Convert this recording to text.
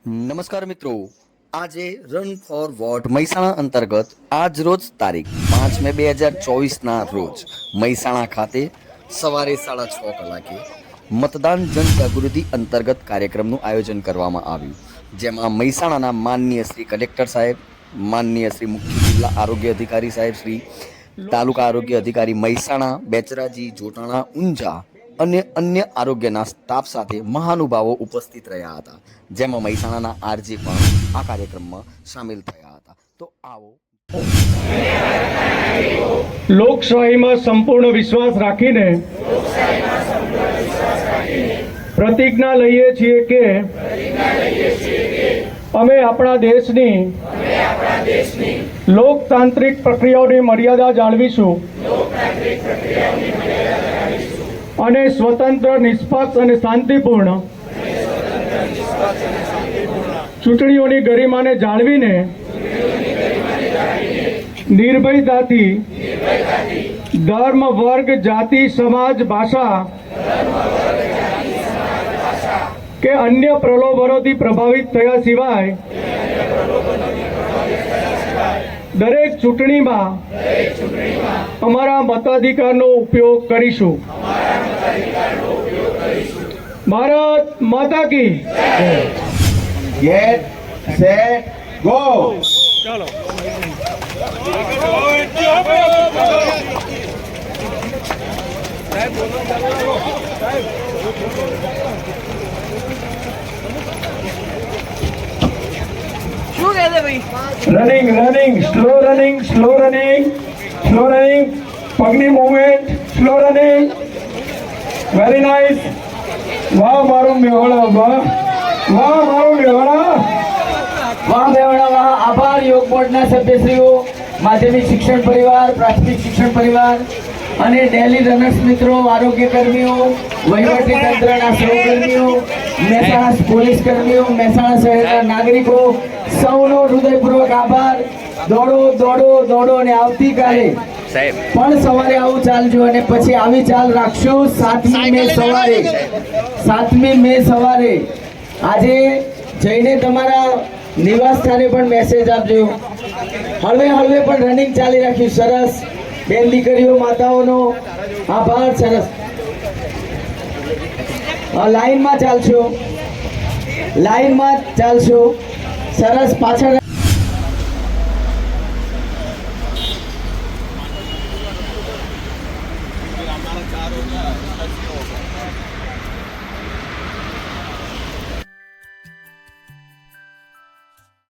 નમસ્કાર મિત્રો, આજે રન ફોર વોટ મહેસાણા અંતર્ગત આજ રોજ તારીખ 5 મે 2024ના રોજ મહેસાણા ખાતે સવારે 6:30 કલાકે મતદાન જનજાગૃતિ અંતર્ગત કાર્યક્રમનું આયોજન કરવામાં આવ્યું, જેમાં મહેસાણાના માનનીય શ્રી કલેક્ટર સાહેબ, માનનીય શ્રી મુખ્ય જિલ્લા આરોગ્ય અધિકારી સાહેબ, શ્રી તાલુકા આરોગ્ય અધિકારી મહેસાણા, બેચરાજી, જોટાણા, ઊંઝા અને અન્ય આરોગ્યના સ્ટાફ સાથે મહાનુભાવો ઉપસ્થિત રહ્યા હતા, જેમાં મહેસાણાના આરજી પણ આ કાર્યક્રમમાં સામેલ થયા હતા. તો આવો લોકશાહીમાં સંપૂર્ણ વિશ્વાસ રાખીને પ્રતિજ્ઞા લઈએ છીએ કે અમે આપણા દેશની લોકતાંત્રિક પ્રક્રિયાઓની મર્યાદા જાળવીશું અને સ્વતંત્ર, નિષ્પક્ષ અને શાંતિપૂર્ણ ચૂંટણીઓની ગરિમાને જાળવીને નિર્ભયતાથી ધર્મ, વર્ગ, જાતિ, સમાજ, ભાષા કે અન્ય પ્રલોભનોથી પ્રભાવિત થયા સિવાય દરેક ચૂંટણીમાં અમારા મતાધિકારનો ઉપયોગ કરીશું. ભારત માતા કી Get set go. ચાલો. રનિંગ સ્લો રનિંગ પગની movement, slow running. Very nice. વાહ મારું મેહોણા, વાહ મારું મેહોણા. વાહ મેવાડા વાહ. આભાર યોગ બોર્ડના સભ્યશ્રીઓ, માધ્યમિક શિક્ષણ પરિવાર, પ્રાથમિક શિક્ષણ પરિવાર અને ડેલી રનર્સ મિત્રો, આરોગ્ય કર્મીઓ, વહીવટી તંત્રના સહકર્મીઓ, મહેસાણા પોલીસ કર્મીઓ, મહેસાણા શહેરના નાગરિકો, સૌનો હૃદયપૂર્વક આભાર. દોડો અને આવતીકાલે પણ સવારે આવું ચાલજો અને પછી આવી ચાલ રાખશું 7મી મે સવારે. આજે જઈને તમારા નિવાસ સ્થાને પણ મેસેજ આપજો. હળવે પણ રનિંગ ચાલી રાખ્યું. સરસ બેન દીકરીઓ, માતાઓનો આભાર. સરસ લાઈનમાં ચાલશો. સરસ. પાછળ